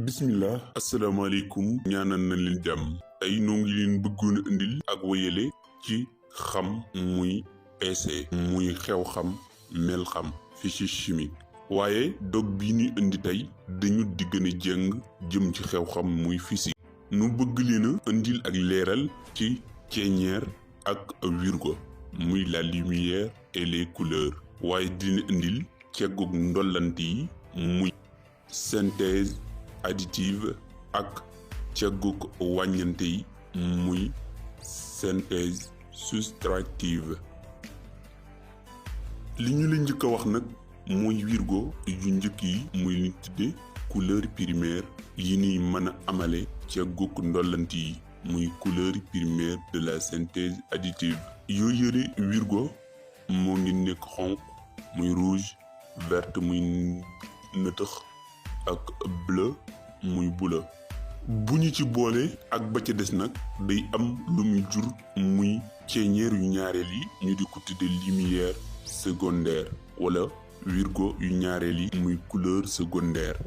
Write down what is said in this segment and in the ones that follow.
bismillah asalaamaaleykum ñaanal na leen jàmm tey noo ngi leen bëggoon a indil ak wéyale ci xam muy essai muy xew xam mel xam physique chimique waaye dog bii ñu indi tey dañu di gën a jàng jëm ci xew xam muy physique nu bëgg leen a indil ak leeral ci ceeñeer ak wirgo muy la lumière et les couleurs waaye dina indil ceggug ndollant yi muy synthèse additive ak ceggug wàññante yi muy synthèse soustractive li ñu la njëkk a wax nag mooy wirgo yu njëkk yi muy li tudde couleur primaire yi ni mën a amale ceggug ndollant yi muy couleur primaire de la synthèse additive yoo yëre wirgo moo ngi nekk xonq muy rouge verte muy nëtëx ak bleu muy bula bu ñu ci boole ak ba ca des nag day am lu muy jur muy ceeñeer yu ñaareel yi ñu di ko tudde lumière secondaire wala wirgo yu ñaareel yi muy couleur secondaire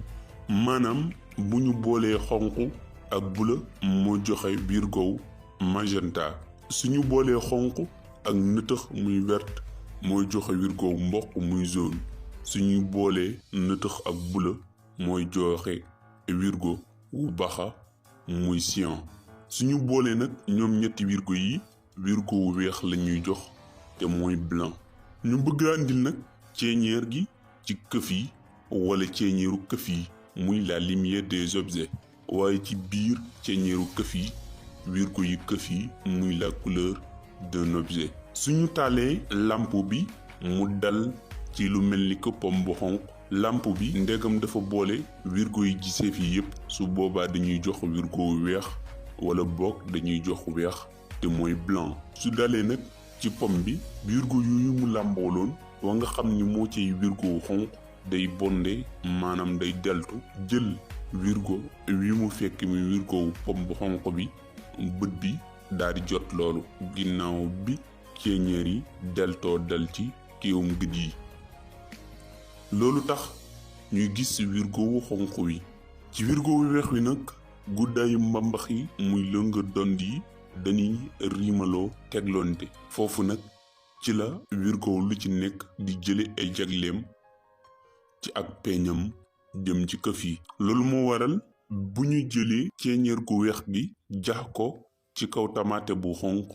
maanaam bu ñu boolee xonq ak bula moo joxe wirgo magenta suñu boolee xonq ak nëtëx muy verte mooy joxe wirgo mboq muy jaune suñu boolee nëtëx ak bula mooy joxe wirgo wu baxa muy cyan suñu boolee nag ñoom ñetti wirgo yi wirgo wu weex la ñuy jox te mooy blanc ñu bëgg laa indil nag ceeñeer gi ci këf yi wala ceeñeeru këf yi muy la lumière des objets waaye ci biir ceeñeeru këf yi wirgo yi këf yi muy la couleur d'un objet suñu taalee lampe bi mu dal ci lu mel ni ko pomme bu xonq lampe bi ndegam dafa boole wirgo yi gisee fi yépp su boobaa dañuy jox wirgo wu weex wala boog dañuy jox weex te mooy blanc su dalee nag ci pomme bi wirgo yooyu mu làmbooloon wa nga xam ni moo ciy wirgo wu xonq day bonde maanaam day deltu jël wirgo wi mu fekk mi wirgo wu pomme bu xonq bi bët bi daal di jot loolu ginnaaw bi ceeñeer yi deltoo dal ci kiiwum gët yi loolu tax ñuy gis wirgo wu xonq wi ci wirgo wu weex wi nag guddaayu mbambax yi muy longueur d'onde yi dañuy riimaloo tegloonte foofu nag ci la wirgo lu ci nekk di jële ay jagleem ci ak peeñam jëm ci këf yi loolu moo waral bu ñu jëlee ceeñeer gu weex gi jax ko ci kaw tamaate bu xonq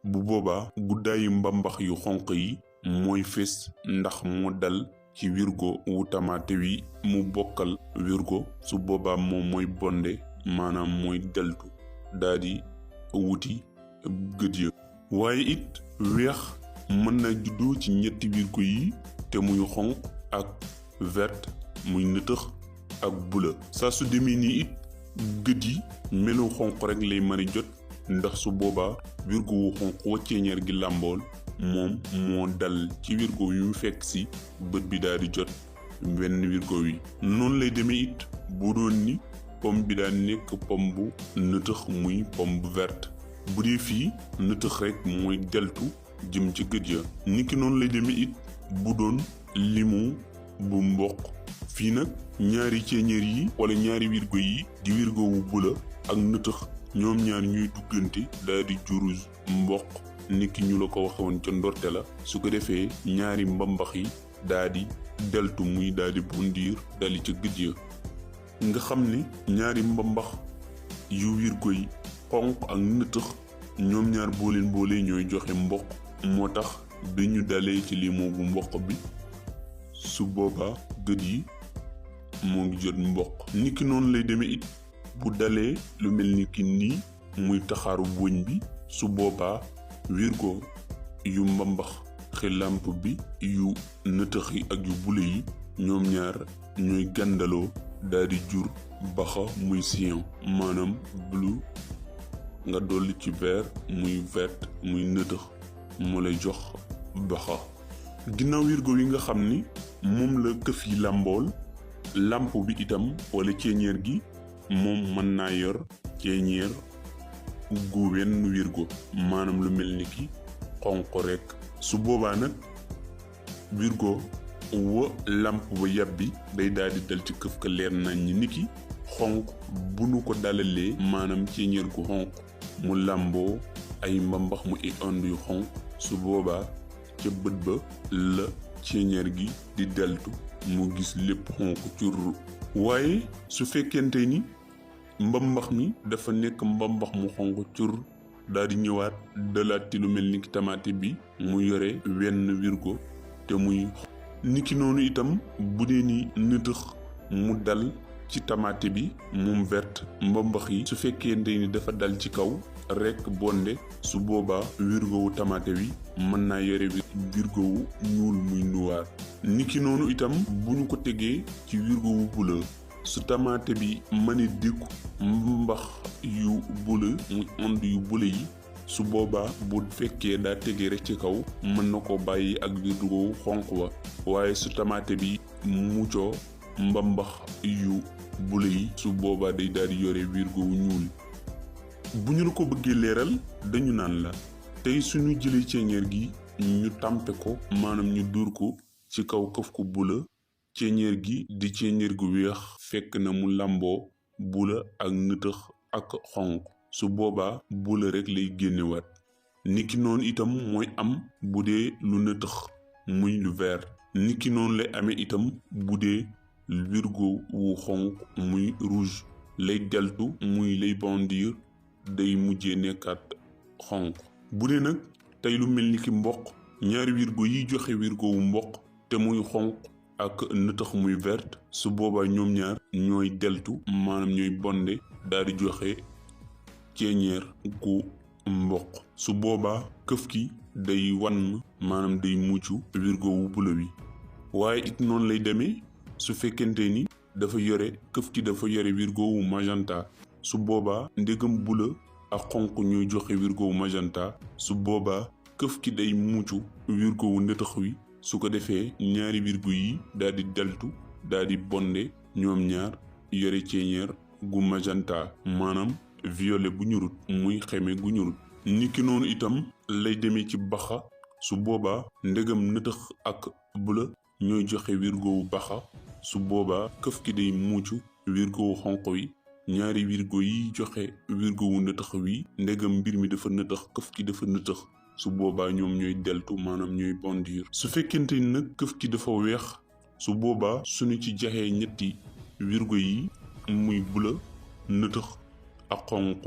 bu boobaa guddaayu mbambax yu xonq yi mooy fés ndax moo dal ci wirgo wu tamaate wi mu bokkal wirgo su boobaa moom mooy bonde maanaam mooy deltu daldi wuti gët ya waaye it weex mën na juddoo ci ñetti wirgo yi te muy xonq ak verte muy nëtëx ak bula saa su demee nii it gët yi melu xonq rek lay mën a jot ndax su boobaa wirgo wu xonq wa ceeñeer gi làmbool moom moo dal ci wirgo yu mu fekk si bët bi daal di jot benn wirgo wi noonu lay demee it bu doon ni pomme bi daa nekk pomme bu nëtëx muy pomme bu verte bu dee fii nëtëx rek mooy deltu jëm ci gët ya niki noonu lay demee it bu doon limu bu mboq fii nag ñaari ceeñeer yi wala ñaari wirgo yi di wirgo wu bula ak nëtëx ñoom ñaar ñuy duggante daal di juru mboq niki ñu la ko waxoon ca ndorte la su ko defee ñaari mbambax yi daal di deltu muy daal di bondir dali ca gët ya nga xam ne ñaari mbambax yu wirgo yi xonq ak nëtëx ñoom ñaar boolee ñooy joxe mboq moo tax dañu dalee ci limoo bu mboq bi su boobaa gët yi moo ngi jot mboq niki noonu lay demee it bu dalee lu mel ni ki nii muy taxaaru wëñ bi su boobaa wirgo yu mbambax xi lamp bi yu nëtëx yi ak yu bule yi ñoom ñaar ñooy gàndaloo daal di jur baxa muy cyan maanaam bleu nga dolli ci vert muy verte muy nëtëx moo lay jox baxa ginnaaw wirgo yi nga xam ni moom la këf yi làmbool lamp bi itam wala ceeñeer gi moom mën naa yor ceeñeer gu wenn wirgo maanaam lu mel ni ki xonq rek su boobaa nag wirgo wa lamp ba yàbbi day daal di dal ci këf ka leer nañ ñi niki xonq bu nu ko dalalee maanaam ceeñeer gu xonq mu làmboo ay mbambax mu onde yu xonq su boobaa ca bët ba la ceeñeer gi di deltu mu gis lépp xonq cur. waaye su fekkente ni mbambax mi dafa nekk mbambax mu xonq cur daal di ñëwaat dalaat ci lu mel ni ki tamaate bi mu yore wenn wirgo te muy niki noonu itam bu dee ni nëtëx mu dal ci tamaate bi moom verte mbambax yi su fekkente ni dafa dal ci kaw rekk bonde su boobaa wirgo wu tamaate wi mën naa yore wirgo wu ñuul muy noir. niki noonu itam bu ñu ko tegee ci wirgo wu bula su tamaate bi mën a dékku mbambax yu bula muy onde yu bula yi su boobaa bu fekkee daa tegee rek ci kaw mën na ko bàyyi ak wirgo wu xonq wa. waaye su tamaate bi muccoo mbambax yu bula yi su boobaa day daal di yore wirgo wu ñuul. bu ñu la ko bëggee leeral dañu naan la tey suñu jëlee ceeñeer gi ñu tàmpe ko maanaam ñu dóor ko ci kaw këf ko bula ceeñeer gi di ceeñeer gu weex fekk na mu làmboo bula ak nëtëx ak xonq su boobaa bula rek lay génnewaat. niki noonu itam mooy am bu dee lu nëtëx muy lu vert niki noonu lay amee itam bu dee wirgo wu xonq muy rouge lay deltu muy lay bondir day mujjee nekkaat xonq. bu dee nag tey lu mel ni ki mboq ñaari wirgo yi joxe wirgo wu mboq te muy xonq ak nëtëx muy vert su boobaa ñoom ñaar ñooy deltu maanaam ñooy bonde daal di joxe ceeñeer gu mboq. su boobaa këf ki day wan maanaam day mucc wirgo wu bula wi. waaye it noonu lay demee su fekkente ni dafa yore këf ki dafa yore wirgo wu magenta su boobaa ndegam bula ak xonq ñooy joxe wirgo wu magenta su boobaa këf ki day mucc wirgo wu nëtëx wi su ko defee ñaari wirgo yi daal di deltu daal di bonde ñoom ñaar yore ceeñeer gu magenta maanaam violet bu ñurut muy xeme gu ñurut. niki noonu itam lay demee ci baxa su boobaa ndegam nëtëx ak bula ñooy joxe wirgo wu baxa su boobaa këf ki day mucc wirgo wu xonq wi ñaari wirgo yi joxe wirgo wu nëtëx wi ndegam mbir mi dafa nëtëx këf ki dafa nëtëx su boobaa ñoom ñooy deltu maanaam ñooy bondir. su fekkente ni nag këf ki dafa weex su boobaa suñu ci jaxee ñetti wirgo yi muy bula nëtëx ak xonq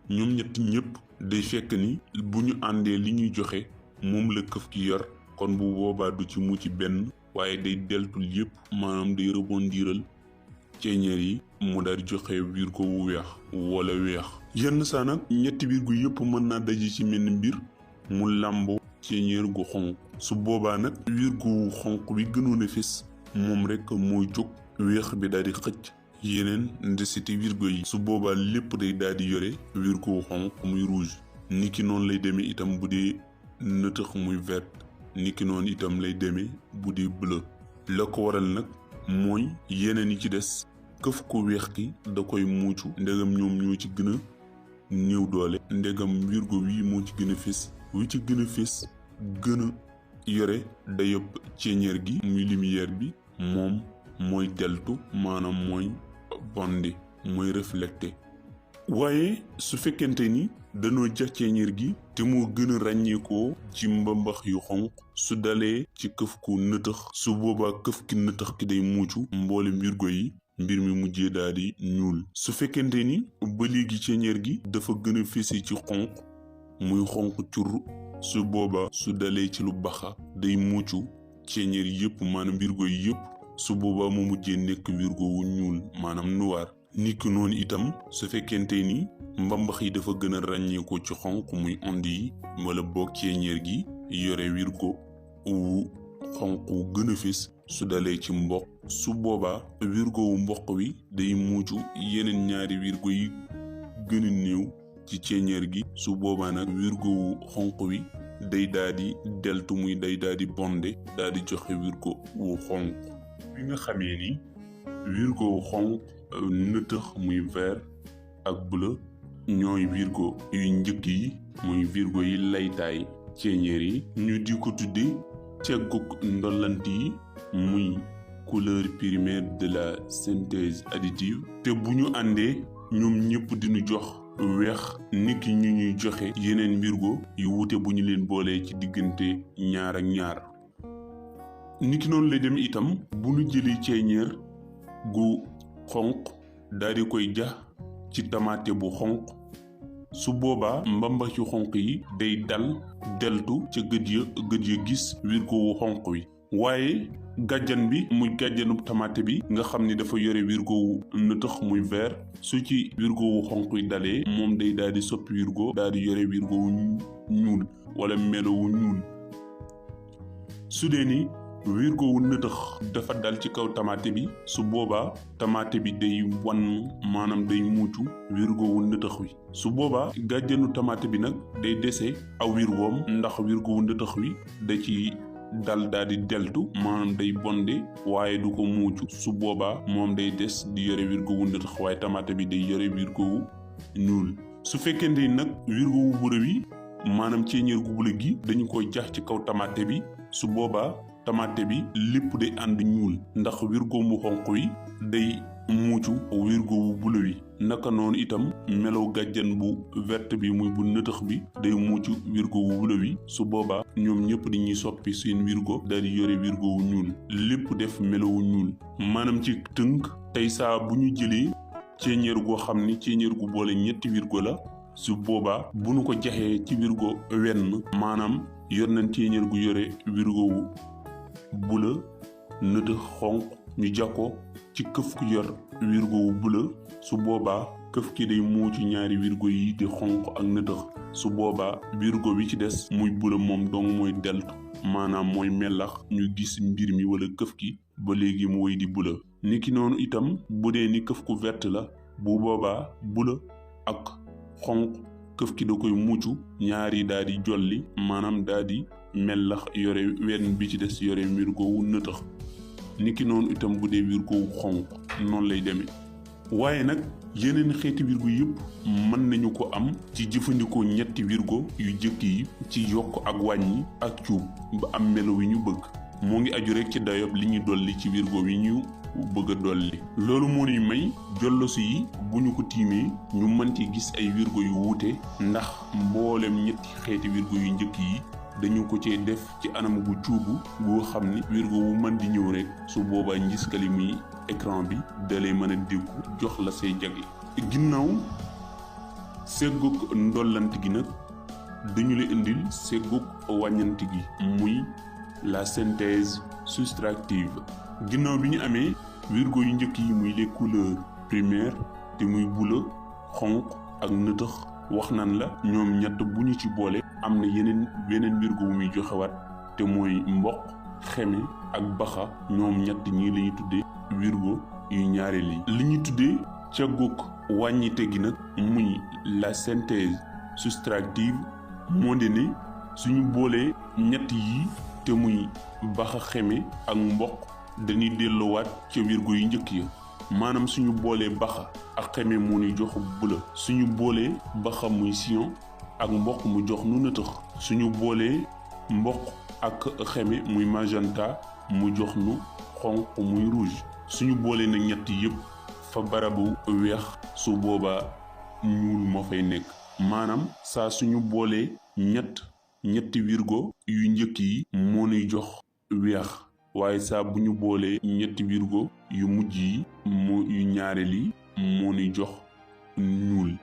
ñoom ñetti ñëpp day fekk ni bu ñu àndee li ñuy joxe moom la këf ki yor kon bu boobaa du ci mucc benn waaye day deltul yépp maanaam day rebondiral ceeñeer yi mu daal di joxe wirgo wu weex wala weex. yenn saa nag ñetti wirgo yépp mën naa daje ci menn mbir mu làmboo ceeñeer gu xonq su boobaa nag wirgo wu xonq bi gënoon a fés moom rek mooy jóg weex bi daal di xëcc yeneen ndesiti wirgo yi su boobaa lépp day daal di yore wirgo wu xonq muy rouge. niki noonu lay demee itam bu dee nëtëx muy vert niki noonu itam lay demee bu dee bleu. la ko waral nag mooy yeneen yi ci des këf ko weex ki da koy muucu ndegam ñoom ñoo ci gën a néew doole ndegam wirgo wi moo ci gën a fés wi ci gën a fés gën a yore dayob ceeñeer gi muy lumière bi moom mooy deltu maanaam mooy bondi mooy reflété. waaye su fekkente ni dañoo jax ceeñeer gi te moo gën a ràññeekoo ci mbambax yu xonq su dalee ci këf ku nëtëx su boobaa këf ki nëtëx ki day muucu mboolem wirgo yi mbir mi mujjee daal di ñuul. su fekkente ni ba léegi ceeñeer gi dafa gën a fese ci xonq muy xonq cur su boobaa su dalee ci lu baxa day muucu ceeñeer yépp maanaam wirgo yi yépp su boobaa mu mujjee nekk wirgo wu ñuul maanaam noir. niki noonu itam su fekkente ni mbambax yi dafa gën a ràññeekoo ci xonq muy onde yi wala boog ceeñeer gi yore wirgo wu xonq wu gën a fés su dalee ci mboq su boobaa wirgo wu mboq wi day muucu yeneen ñaari wirgo yi gën a néew ci ceeñeer gi su boobaa nag wirgo wu xonq wi day daal di deltu muy day daal di bonde daal di joxe wirgo wu xonq. bi nga xamee ni wirgo wu xonq nëtëx muy vert ak bleu ñooy wirgo yu njëkk yi muy wirgo yi laytaay ceeñeer yi ñu di ko tudde cegguk ndollant yi muy couleur primaire de la synthèse additive te bu ñu àndee ñoom ñëpp diñu jox weex niki ñu ñuy joxe yeneen wirgo yu wuute bu ñu leen boolee ci diggante ñaar ak ñaar. niki noonu lay dem itam bu ñu jëlee ceeñeer gu xonq daal di koy jax ci tamaate bu xonq su boobaa mbamba ci xonq yi day deltu ca gët ya gis wirgo wu xonq wi waaye gàjjan bi muy gàjjanu tamaate bi nga xam ni dafa yore wirgo wu nëtëx muy vert su ci wirgo wu xonq yi dalee moom day daal di soppi wirgo daal di yore wirgo wu ñuul wala melo wu ñuul. su dee ni wirgo wu nëtëx dafa dal ci kaw tamaate bi su boobaa tamaate bi day maanaam day muucu wirgo wu nëtëx wi su boobaa gàjjanu tamaate bi nag day dese aw wirgoom ndax wirgo wu nëtëx wi da ci daal di deltu maanaam day bonde waaye du ko muucu su boobaa moom day des di yore wirgo wu nëtëx waaye tamaate bi day yore wirgo wu ñuul. su fekkente nag wirgo wu bula wi maanaam ceeñeer gu bula gi dañu koy jax ci kaw tamaate bi su boobaa tamaate bi lépp day ànd ñuul ndax wirgo mu xonq wi day muucu wirgo wu bula wi naka noonu itam melow gàjjan bu verte bi muy bu nëtëx bi day muucu wirgo wu bula wi su boobaa ñoom ñëpp dañuy soppi seen wirgo daal di yore wirgo wu ñuul lépp def melowu ñuul. maanaam ci tënk tey saa bu ñu jëlee ceeñeer goo xam ni ceeñeer gu boole ñetti wirgo la su boobaa bu nu ko jaxee ci wirgo wenn maanaam yor nañ ceeñeer gu yore wirgo wu bula nëtëx xonq ñu jakko ci këf ku yor wirgo wu bula su boobaa këf ki day muucu ñaari wirgo yi di xonq ak nëtëx su boobaa wirgo bi ci des muy bula moom dong mooy deltu maanaam mooy melax ñu gis mbir mi wala këf ki ba léegi mu wéy di bula. niki noonu itam bu dee ni këf ku verte la bu boobaa bula ak xonq këf ki da koy muucu ñaari daal di jolli maanaam daal di melax yore wenn bi ci des yore wirgo wu nëtëx niki noonu itam bu dee wirgo wu xonq noonu lay demee. waaye nag yeneen xeeti wirgo yëpp mën nañu ko am ci jëfandikoo ñetti wirgo yu jëkk yi ci yokk ak wàññi ak cuub ba am melo wi ñu bëgg moo ngi aju rek ci dayob li ñu dolli ci wirgo wi ñu bëgg a dolli. loolu moo ñuy may jollosi yi bu ñu ko tiimee ñu mën ci gis ay wirgo yu wuute ndax mboolem ñetti xeeti wirgo yu njëkk yi dañu ko cee def ci anam gu cuubu goo xam ni wirgo wu mën di ñëw rek su boobaa njiskali muy écran bi dalay mën a déggu jox la say jagle. ginnaaw seggug ndollant gi nag dañu la indil seggug wàññant gi muy la synthèse soustractive. ginnaaw bi ñu amee wirgo yu njëkk yi muy les couleurs primaires te muy bula xonq ak nëtëx wax nan la ñoom ñett bu ñu ci boole am na yeneen wirgo wu muy joxewaat te mooy mboq xeme ak baxa ñoom ñett ñii la ñuy tuddee wirgo yu ñaareel yi. li ñuy tuddee caggug wàññite gi nag muy la synthèse soustractive moo di ne suñu boolee ñett yi te muy baxa xeme ak mboq dañuy delluwaat ca wirgo yu njëkk ya maanaam suñu boolee baxa ak xeme moo ñuy jox bula suñu boolee baxa muy cyan ak mboq mu jox nu nëtëx suñu boolee mboq ak xeme muy magenta mu jox nu xonq muy rouge suñu boolee nag ñett yëpp fa barabu weex su boobaa ñuul moo fay nekk maanaam saa suñu boolee ñetti wirgo yu njëkk yi moo ñuy jox weex waaye saa bu ñu boolee ñetti wirgo yu mujj yi yu ñaareel yi moo ñuy jox ñuul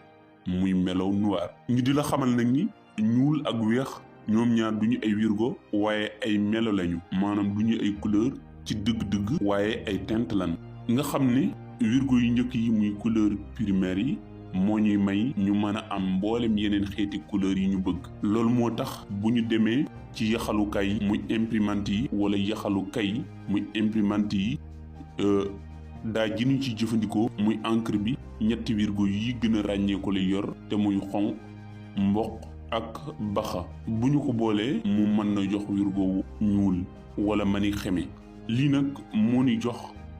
muy melow noir. ñu di la xamal nag ni ñuul ak weex ñoom ñaar duñu ay wirgo waaye ay melo lañu maanaam duñu ay couleur ci dëgg-dëgg waaye ay teinte lan nga xam ne wirgo yu njëkk yi muy couleur primaire yi moo ñuy may ñu mën a am mboolem yeneen xeeti couleur yi ñu bëgg. loolu moo tax bu ñu demee ci yaxalukaay muy imprimante yi wala yaxalukaay muy imprimante yi daa ji ñu ci jëfandikoo muy encre bi ñetti wirgo yi gën a ràññee ko lay yor te muy xonq mboq ak baxa bu ñu ko boolee mu mën na jox wirgo wu ñuul wala mani xeme. lii nag moo ni jox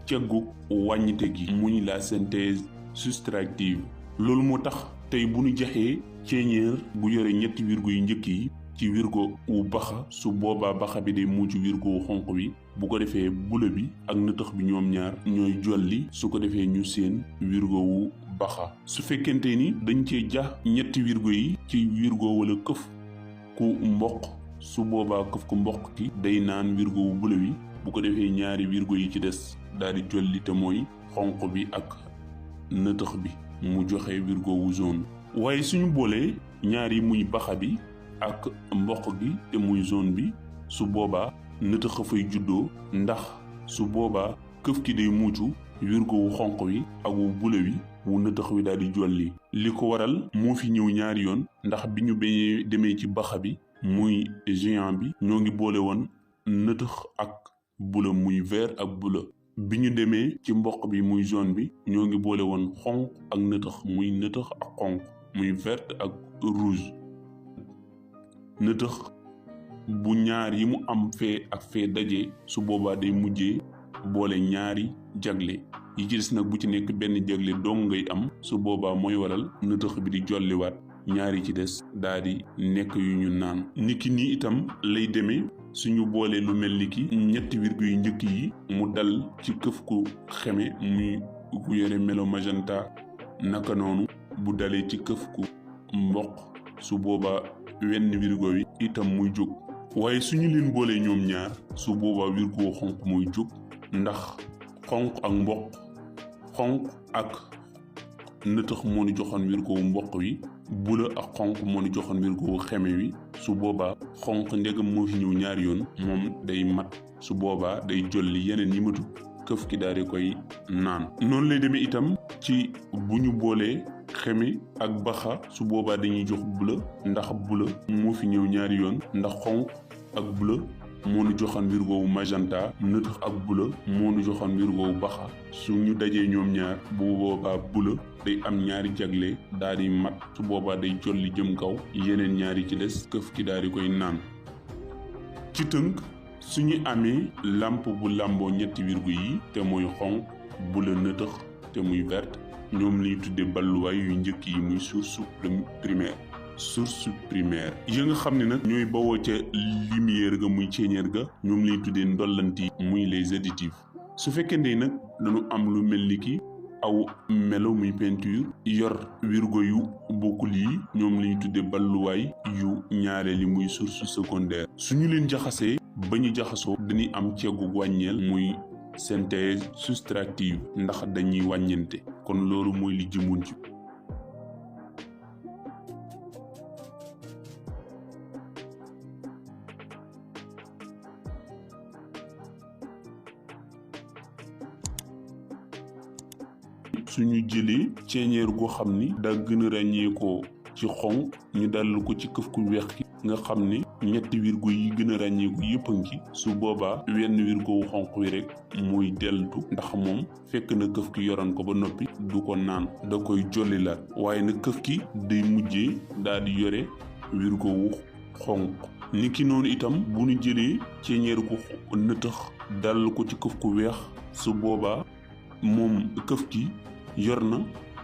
ceggu wàññite gi muy la synthèse soustractive. loolu moo tax tey bu ñu jaxee ceeñeer bu yore ñetti wirgo yu njëkk yi ci wirgo wu baxa su boobaa baxa bi day muucu wirgo wu xonq wi bu ko defee bula bi ak nëtëx bi ñoom ñaar ñooy jolli su ko defee ñu seen wirgo wu baxa. su fekkente ni dañ cee jax ñetti wirgo yi ci wirgo wala këf ku mboq su boobaa këf ku mboq ki day naan wirgo wu bula wi bu ko defee ñaari wirgo yi ci des daal di jolli te mooy xonq bi ak nëtëx bi mu joxe wirgo wu jaune. waaye suñu boolee ñaari muy baxa bi ak mboq gi te muy jaune bi su boobaa nëtëx a fay juddoo ndax su boobaa këf ki day muucu wirgo wu xonq wi ak wu bula wi wu nëtëx wi daal di jolli. li ko waral moo fi ñëw ñaari yoon ndax bi ñu demee ci baxa bi muy géant bi ñoo ngi boole woon nëtëx ak bula muy vert ak bula. bi ñu demee ci mboq bi muy jaune bi ñoo ngi boole woon xonq ak nëtëx muy nëtëx ak xonq muy vert ak rouge. nëtëx bu ñaar yi mu am fee ak fee daje su boobaa day mujjee boole ñaari jagle yi ci des nag bu ci nekk benn jagle dong ngay am su boobaa mooy waral nëtëx bi di jolliwaat ñaari ci des daal di nekk yu ñu naan. niki nii itam lay demee suñu boolee lu mel ni ki ñetti wirgo yu njëkk yi mu dal ci këf ku xeme muy ku yore melo magenta naka noonu bu dalee ci këf ku mboq su boobaa wenn wirgo wi itam muy jóg. waaye suñu leen boolee ñoom ñaar su boobaa wirgo xonq muy jóg ndax xonq ak mboq xonq ak nëtëx moo ñu joxoon wirgo wu mboq wi bula ak xonq moo ñu joxoon wirgo wu xeme wi su boobaa xonq ndegam moo fi ñëw ñaari yoon moom day mat su boobaa day jolli yeneen yi matu këf ki daal di koy naan. noonu lay demee itam ci bu ñu boolee xeme ak baxa su boobaa dañuy jox bula ndax bula moo fi ñëw ñaari yoon ndax xonq ak bula moo nu joxoon wirgo wu magenta nëtëx ak bula moo nu joxoon wirgo wu baxa su ñu dajee ñoom ñaar bu boobaa bula day am ñaari jagle daal di mat su boobaa day jolli jëm kaw yeneen ñaari ci des këf ki daal di koy naan. ci tënk suñu amee lampe bu làmboo ñetti wirgo yi te mooy xonq bula nëtëx te muy verte ñoom lañu tuddee balluwaay yu njëkk yi muy source primaire. source primaire yi nga xam ne nag ñooy bawoo ca lumière ga muy ceeñeer ga ñoom lañu tuddee ndollanti muy les additifs. su fekkee ne nag dañu am lu mel ni ki aw melo muy peinture yor wirgo yu bokkul yi ñoom lañu tuddee balluwaay yu ñaareeli muy source secondaire. suñu leen jaxasee ba ñu jaxasoo dañuy am ceegu wàññeel muy synthèse soustractive ndax dañuy wàññente kon loolu mooy li jëmoon ci. suñu jëlee ceeñeer goo xam ni daa gën a ràññeekoo ci xonq ñu dalal ko ci këf ku weex ki nga xam ne ñetti wirgo yi gën a ràññeeku yëpp a ngi su boobaa wenn wirgo wu xonq wi rek muy deltu ndax moom fekk na këf ki yoroon ko ba noppi du ko naan da koy jollilaat waaye nag këf ki day mujjee daal di yore wirgo wu xonq. niki noonu itam bu ñu jëlee ceeñeer gu nëtëx dalal ko ci këf ku weex su boobaa moom këf ki yor na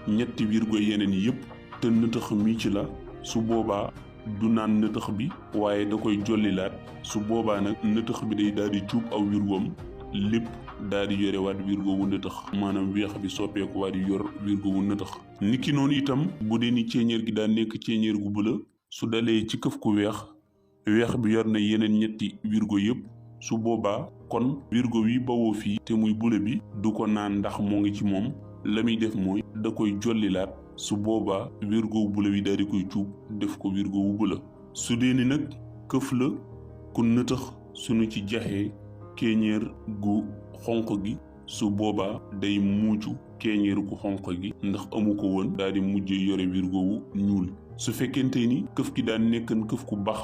ñetti wirgo yeneen yëpp te nëtëx mi ci la su boobaa du naan nëtëx bi waaye da koy jollilaat su boobaa nag nëtëx bi day daal di cuub aw wirgoom lépp daal di yore waat wirgo wu nëtëx maanaam weex bi soppeeku waat yor wirgo wu nëtëx. niki noonu itam bu dee ni ceeñeer gi daa nekk ceeñeer gu bula su dalee ci këf ku weex weex bi yor na yeneen ñetti wirgo yëpp su boobaa kon wirgo wi bawoo fii te muy bula bi du ko naan ndax moo ngi ci moom la muy def mooy da koy jollilaat su boobaa wirgo wu bula wi daal di koy cuub def ko wirgo wu bula. su dee ni nag këf la ku nëtëx suñu ci jaxee keeñeer gu xonq gi su boobaa day muucu keeñeer gu xonq gi ndax amu ko woon daal di mujjee yore wirgo wu ñuul. su fekkente ni këf ki daan nekkan këf ku bax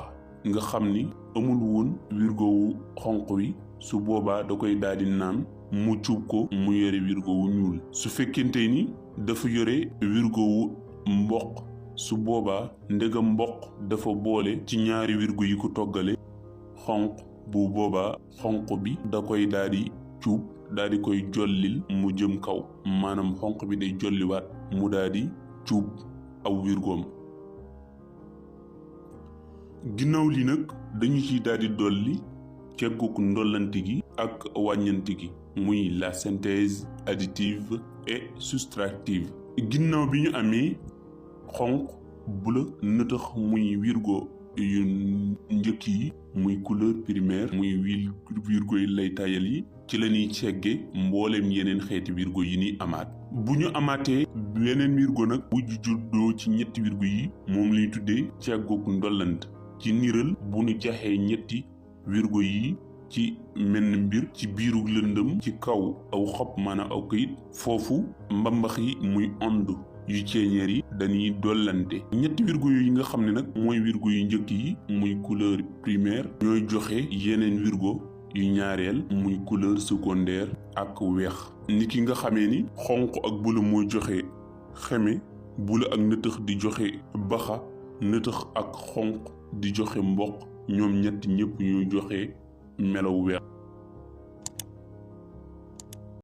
nga xam ni amul woon wirgo wu xonq wi su boobaa da koy daal di naan mu cuub ko mu yore wirgo wu ñuul. su fekkente ni dafa yore wirgo wu mboq su boobaa ndegam mboq dafa boole ci ñaari wirgo yi ko toggale xonq bu boobaa xonq bi da koy daal di cuub daal di koy jollil mu jëm kaw maanaam xonq bi day jolliwaat mu daal di cuub aw wirgoom. ginnaaw li nag dañu ciy daal di dolli cegguk ndollanti gi ak wàññanti gi muy la synthèse additive et soustractive. ginnaaw bi ñu amee xonq bleu nëtëx muy wirgo yu njëkk yi muy couleur primaire muy wirgo yi laytaayal yi ci la ñuy cegge mbooleem yeneen xeeti wirgo yi ni amaat. bu ñu amaatee yeneen wirgo nag bu juddoo ci ñetti wirgo yi moom lañuy tuddee cegguk ndollant ci niral bu ñu jaxee ñetti wirgo yi ci menn mbir ci biiru lëndëm ci kaw aw xob maanaam aw këyit foofu mbambax yi muy onde yu ceeñeer yi dañuy dollante. ñetti wirgo yi nga xam ne nag mooy wirgo yu njëkk yi muy couleur primaire ñooy joxe yeneen wirgo yu ñaareel muy couleur secondaire ak weex. ni ki nga xamee ni xonq ak bula mooy joxe xeme, bula ak nëtëx di joxe baxa, nëtëx ak xonq di joxe mboq, ñoom ñett ñëpp ñooy joxe melaw weex.